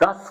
10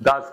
10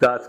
10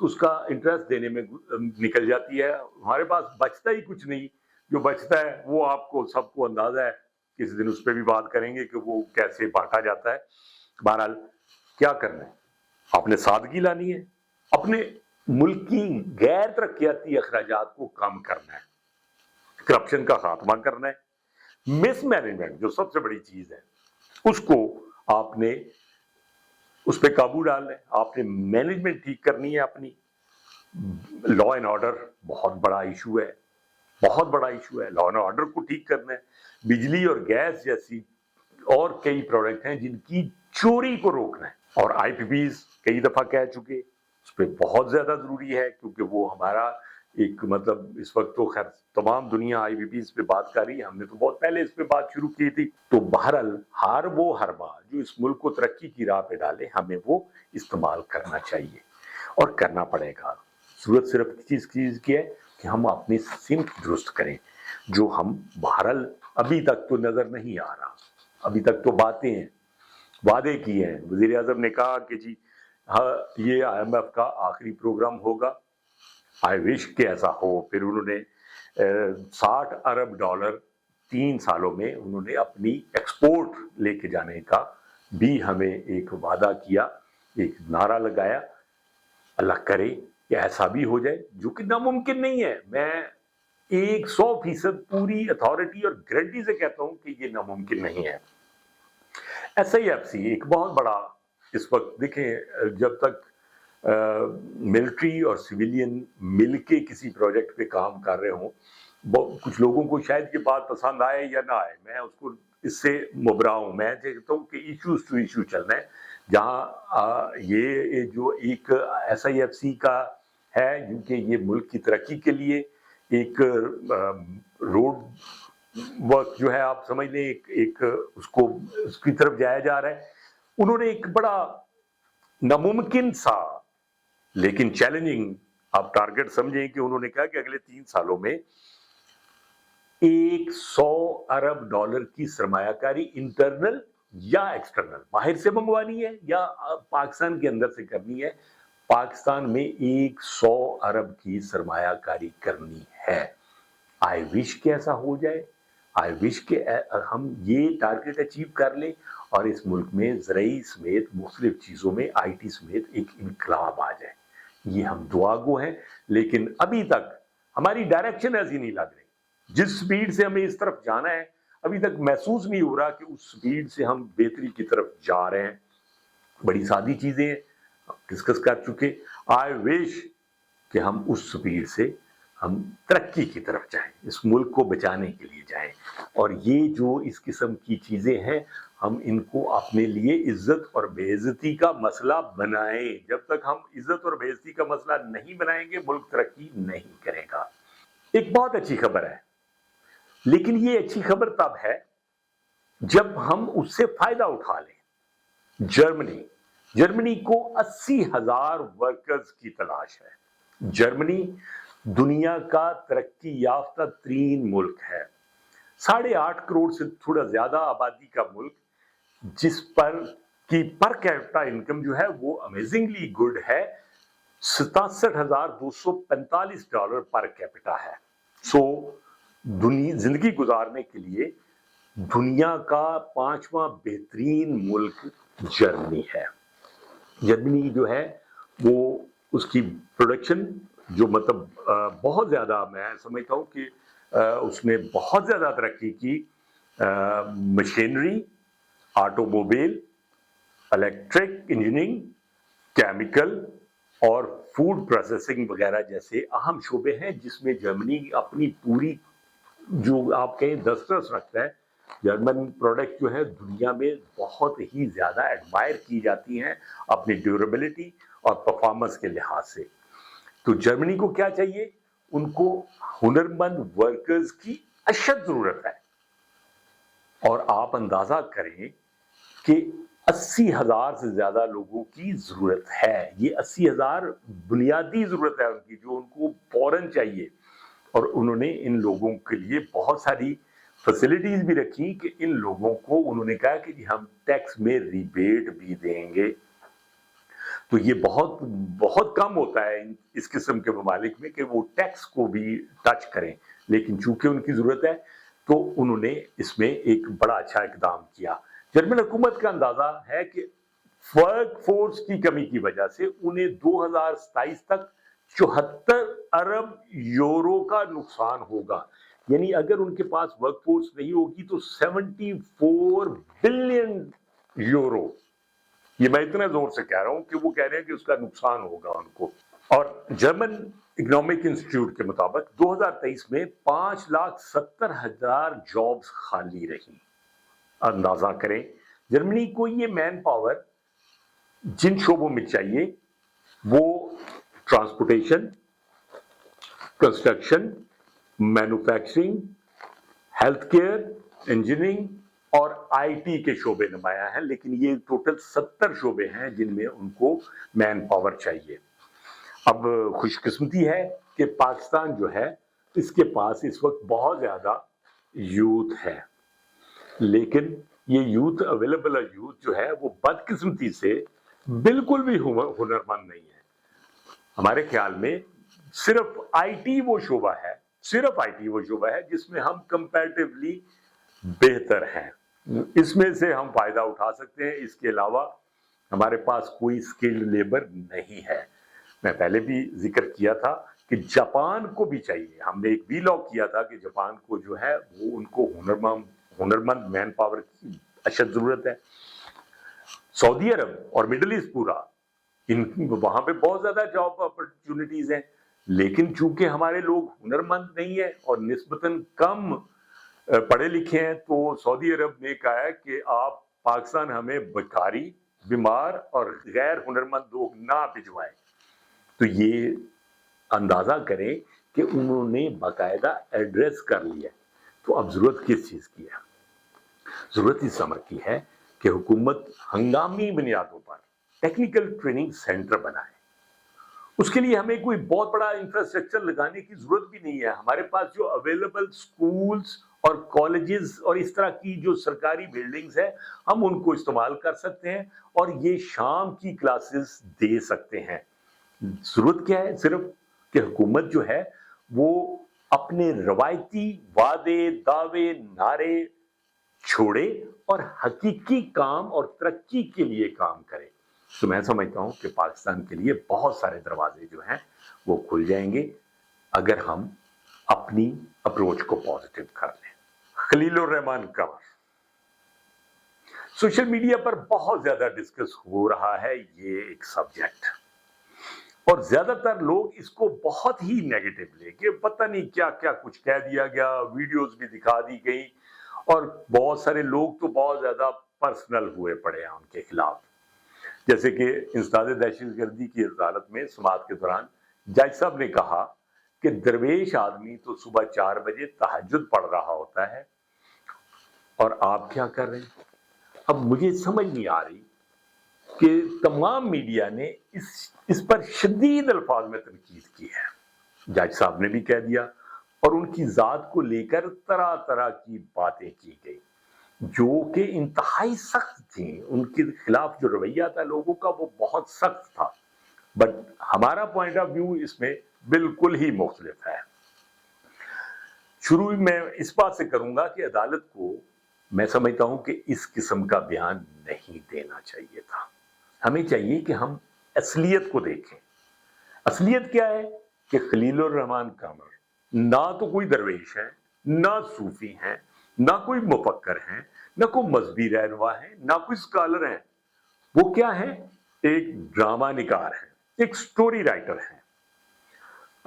اس کا انٹرسٹ دینے میں نکل جاتی ہے. ہمارے پاس بچتا ہی کچھ نہیں. جو بچتا ہے وہ آپ کو سب کو اندازہ ہے, کسی دن اس پہ بھی بات کریں گے کہ وہ کیسے بانٹا جاتا ہے. بہرحال کیا کرنا ہے, آپ نے سادگی لانی ہے, اپنے ملک کی غیر ترقیاتی اخراجات کو کم کرنا ہے, کرپشن کا خاتمہ کرنا ہے, مس مینجمنٹ جو سب سے بڑی چیز ہے اس کو آپ نے اس پہ قابو ڈالنا ہے, آپ نے مینجمنٹ ٹھیک کرنی ہے اپنی. لا اینڈ آرڈر بہت بڑا ایشو ہے, بہت بڑا ایشو ہے. لا اینڈ آرڈر کو ٹھیک کرنا ہے. بجلی اور گیس جیسی اور کئی پروڈکٹ ہیں جن کی چوری کو روکنا ہے, اور آئی پی پیز کئی دفعہ کہہ چکے اس پہ بہت زیادہ ضروری ہے, کیونکہ وہ ہمارا ایک مطلب اس وقت تو خیر تمام دنیا آئی پی پیز پہ بات کر رہی ہے, ہم نے تو بہت پہلے اس پہ بات شروع کی تھی. تو بہرحال ہر وہ حربہ جو اس ملک کو ترقی کی راہ پہ ڈالے ہمیں وہ استعمال کرنا چاہیے اور کرنا پڑے گا. ضرورت صرف چیز کی ہے کہ ہم اپنی سمت درست کریں, جو ہم بہرحال ابھی تک تو نظر نہیں آ رہا. ابھی تک تو باتیں ہیں, وعدے کیے ہیں. وزیر اعظم نے کہا کہ جی ہاں یہ آئی ایم ایف کا آخری پروگرام ہوگا, آئی وش کہ ایسا ہو. پھر انہوں نے $60 ارب 3 سالوں میں انہوں نے اپنی ایکسپورٹ لے کے جانے کا بھی ہمیں ایک وعدہ کیا, ایک نعرہ لگایا. اللہ کرے کہ ایسا بھی ہو جائے, جو کہ ناممکن نہیں ہے. میں 100% پوری اتھارٹی اور گارنٹی سے کہتا ہوں کہ یہ ناممکن نہیں ہے. ایس آئی ایف سی ایک بہت بڑا اس وقت دیکھیں, جب تک ملٹری اور سویلین مل کے کسی پروجیکٹ پہ کام کر رہے ہوں, کچھ لوگوں کو شاید یہ بات پسند آئے یا نہ آئے, میں اس کو اس سے مبرا ہوں. میں کہتا ہوں کہ ایشوز ٹو ایشو چلنا ہے, جہاں یہ جو ایک ایس آئی ایف سی کا ہے کیونکہ یہ ملک کی ترقی کے لیے ایک روڈ ورک جو ہے آپ سمجھ لیں ایک اس کی طرف جایا جا رہا ہے. انہوں نے ایک بڑا ناممکن سا لیکن چیلنجنگ آپ ٹارگٹ سمجھیں کہ انہوں نے کہا کہ اگلے 3 سالوں میں $100 ارب کی سرمایہ کاری انٹرنل یا ایکسٹرنل باہر سے منگوانی ہے یا پاکستان کے اندر سے کرنی ہے. پاکستان میں 100 ارب کی سرمایہ کاری کرنی ہے. آئی وش کہ ایسا ہو جائے, آئی وش کہ ہم یہ ٹارگٹ اچیو کر لیں اور اس ملک میں زرعی سمیت مختلف چیزوں میں آئی ٹی سمیت ایک انقلاب آ جائے. یہ ہم دعا گو ہیں, لیکن ابھی تک ہماری ڈائریکشن ایسی نہیں لگ رہی. جس سپیڈ سے ہمیں اس طرف جانا ہے ابھی تک محسوس نہیں ہو رہا کہ اس سپیڈ سے ہم بہتری کی طرف جا رہے ہیں. بڑی سادی چیزیں ہیں, ڈسکس کر چکے. آئی وش کہ ہم اس سپیڈ سے ہم ترقی کی طرف جائیں, اس ملک کو بچانے کے لیے جائیں. اور یہ جو اس قسم کی چیزیں ہیں ہم ان کو اپنے لیے عزت اور بے عزتی کا مسئلہ بنائیں. جب تک ہم عزت اور بے عزتی کا مسئلہ نہیں بنائیں گے ملک ترقی نہیں کرے گا. ایک بہت اچھی خبر ہے, لیکن یہ اچھی خبر تب ہے جب ہم اس سے فائدہ اٹھا لیں. جرمنی کو 80,000 ورکرز کی تلاش ہے. جرمنی دنیا کا ترقی یافتہ ترین ملک ہے, 8.5 کروڑ سے تھوڑا زیادہ آبادی کا ملک, جس پر کی پر کیپٹا انکم جو ہے وہ امیزنگلی گڈ ہے, $67,245 پر کیپٹا ہے. سو زندگی گزارنے کے لیے دنیا کا 5واں بہترین ملک جرمنی ہے. جرمنی جو ہے وہ اس کی پروڈکشن جو مطلب بہت زیادہ, میں سمجھتا ہوں کہ اس نے بہت زیادہ ترقی کی. Machinery, auto mobile, electric engineering, chemical اور فوڈ پروسیسنگ وغیرہ جیسے اہم شعبے ہیں جس میں جرمنی اپنی پوری جو آپ کہیں دسترس رکھتا ہے. جرمن پروڈکٹ جو ہے دنیا میں بہت ہی زیادہ ایڈمائر کی جاتی ہیں اپنی ڈیوریبلٹی اور پرفارمنس کے لحاظ سے. تو جرمنی کو کیا چاہیے, ان کو ہنرمند ورکرز کی اشد ضرورت ہے. اور آپ اندازہ کریں کہ 80,000 سے زیادہ لوگوں کی ضرورت ہے. یہ 80,000 بنیادی ضرورت ہے ان کی, جو ان کو فوراً چاہیے. اور انہوں نے ان لوگوں کے لیے بہت ساری فیسلٹیز بھی رکھی کہ ان لوگوں کو انہوں نے کہا کہ جی ہم ٹیکس میں ریبیٹ بھی دیں گے. تو یہ بہت بہت کم ہوتا ہے اس قسم کے ممالک میں کہ وہ ٹیکس کو بھی ٹچ کریں، لیکن چونکہ ان کی ضرورت ہے تو انہوں نے اس میں ایک بڑا اچھا اقدام کیا۔ جرمن حکومت کا اندازہ ہے کہ ورک فورس کی کمی کی وجہ سے انہیں 2027 تک 74 ارب یورو کا نقصان ہوگا، یعنی اگر ان کے پاس ورک فورس نہیں ہوگی تو 74 بلین یورو، یہ میں اتنا زور سے کہہ رہا ہوں کہ وہ کہہ رہے ہیں کہ اس کا نقصان ہوگا ان کو۔ اور جرمن اکنامک انسٹیٹیوٹ کے مطابق 2023 میں 5,70,000 جابز خالی رہی۔ اندازہ کریں جرمنی کو یہ مین پاور جن شعبوں میں چاہیے وہ transportation, construction, manufacturing, health care, engineering اور آئی ٹی کے شعبے نمایاں ہیں، لیکن یہ ٹوٹل 70 شعبے ہیں جن میں ان کو مین پاور چاہیے۔ اب خوش قسمتی ہے کہ پاکستان جو ہے اس کے پاس اس وقت بہت زیادہ یوتھ ہے، لیکن یہ یوتھ اویلیبل یوتھ جو ہے وہ بدقسمتی سے بالکل بھی ہنرمند نہیں ہے۔ ہمارے خیال میں صرف آئی ٹی وہ شعبہ ہے جس میں ہم کمپیریٹیولی بہتر ہیں، اس میں سے ہم فائدہ اٹھا سکتے ہیں، اس کے علاوہ ہمارے پاس کوئی اسکلڈ لیبر نہیں ہے۔ میں پہلے بھی ذکر کیا تھا کہ جاپان کو بھی چاہیے، ہم نے ایک ویلاگ کیا تھا کہ جاپان کو جو ہے وہ ان کو ہنرمند مین پاور کی اشد ضرورت ہے۔ سعودی عرب اور مڈل ایسٹ پورا وہاں پہ بہت زیادہ جاب اپرچونٹیز ہیں، لیکن چونکہ ہمارے لوگ ہنرمند نہیں ہیں اور نسبتاً کم پڑھے لکھے ہیں، تو سعودی عرب نے کہا ہے کہ آپ پاکستان ہمیں بیکاری، بیمار اور غیر ہنرمند لوگ نہ بھجوائیں۔ تو یہ اندازہ کریں کہ انہوں نے باقاعدہ ایڈریس کر لیا۔ تو اب ضرورت کس چیز کی ہے؟ ضرورت اس امر کی ہے کہ حکومت ہنگامی بنیادوں پر ٹیکنیکل ٹریننگ سینٹر بنائے۔ اس کے لیے ہمیں کوئی بہت بڑا انفراسٹرکچر لگانے کی ضرورت بھی نہیں ہے۔ ہمارے پاس جو اویلیبل سکولز اور کالجز اور اس طرح کی جو سرکاری بلڈنگز ہیں ہم ان کو استعمال کر سکتے ہیں اور یہ شام کی کلاسز دے سکتے ہیں۔ ضرورت کیا ہے؟ صرف کہ حکومت جو ہے وہ اپنے روایتی وعدے، دعوے، نعرے چھوڑے اور حقیقی کام اور ترقی کے لیے کام کرے۔ تو میں سمجھتا ہوں کہ پاکستان کے لیے بہت سارے دروازے جو ہیں وہ کھل جائیں گے اگر ہم اپنی اپروچ کو پازیٹیو کر لیں۔ خلیل الرحمان قمر، سوشل میڈیا پر بہت زیادہ ڈسکس ہو رہا ہے یہ ایک سبجیکٹ، اور زیادہ تر لوگ اس کو بہت ہی نیگیٹو لے کے پتہ نہیں کیا کیا کچھ کہہ دیا گیا، ویڈیوز بھی دکھا دی گئی، اور بہت سارے لوگ تو بہت زیادہ پرسنل ہوئے پڑے ہیں ان کے خلاف۔ جیسے کہ انسداد دہشت گردی کی عدالت میں سماعت کے دوران جج صاحب نے کہا کہ درویش آدمی تو صبح 4 بجے تہجد پڑھ رہا ہوتا ہے اور آپ کیا کر رہے ہیں۔ اب مجھے سمجھ نہیں آ رہی کہ تمام میڈیا نے اس پر شدید الفاظ میں تنقید کی ہے۔ جج صاحب نے بھی کہہ دیا اور ان کی ذات کو لے کر طرح طرح کی باتیں کی گئی جو کہ انتہائی سخت تھیں۔ ان کے خلاف جو رویہ تھا لوگوں کا وہ بہت سخت تھا، بٹ ہمارا پوائنٹ آف ویو اس میں بالکل ہی مختلف ہے۔ شروع میں اس بات سے کروں گا کہ عدالت کو میں سمجھتا ہوں کہ اس قسم کا بیان نہیں دینا چاہیے تھا۔ ہمیں چاہیے کہ ہم اصلیت کو دیکھیں۔ اصلیت کیا ہے کہ خلیل الرحمان قمر نہ تو کوئی درویش ہے، نہ صوفی ہیں، نہ کوئی مفکر ہیں، نہ کوئی مذہبی رہنما ہے، نہ کوئی اسکالر ہیں۔ وہ کیا ہیں؟ ایک ڈرامہ نگار ہیں، ایک سٹوری رائٹر ہیں۔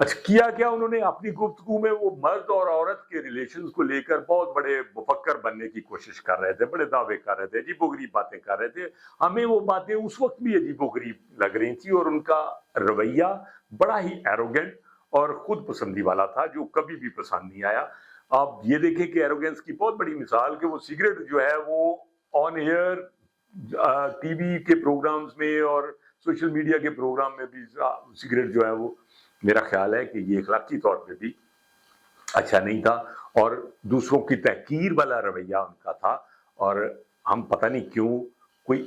اچھا کیا کیا انہوں نے؟ اپنی گفتگو میں وہ مرد اور عورت کے ریلیشنز کو لے کر بہت بڑے مفکر بننے کی کوشش کر رہے تھے، بڑے دعوے کر رہے تھے، عجیب و غریب باتیں کر رہے تھے۔ ہمیں وہ باتیں اس وقت بھی عجیب و غریب لگ رہی تھی، اور ان کا رویہ بڑا ہی ایروگنٹ اور خود پسندی والا تھا جو کبھی بھی پسند نہیں آیا۔ آپ یہ دیکھیں کہ ایروگنس کی بہت بڑی مثال کہ وہ سگریٹ جو ہے وہ آن ایئر ٹی وی کے پروگرامز میں اور سوشل میڈیا کے پروگرام میں بھی سگریٹ جو ہے وہ، میرا خیال ہے کہ یہ اخلاقی طور پہ بھی اچھا نہیں تھا اور دوسروں کی تحقیر والا رویہ ان کا تھا۔ اور ہم پتہ نہیں کیوں کوئی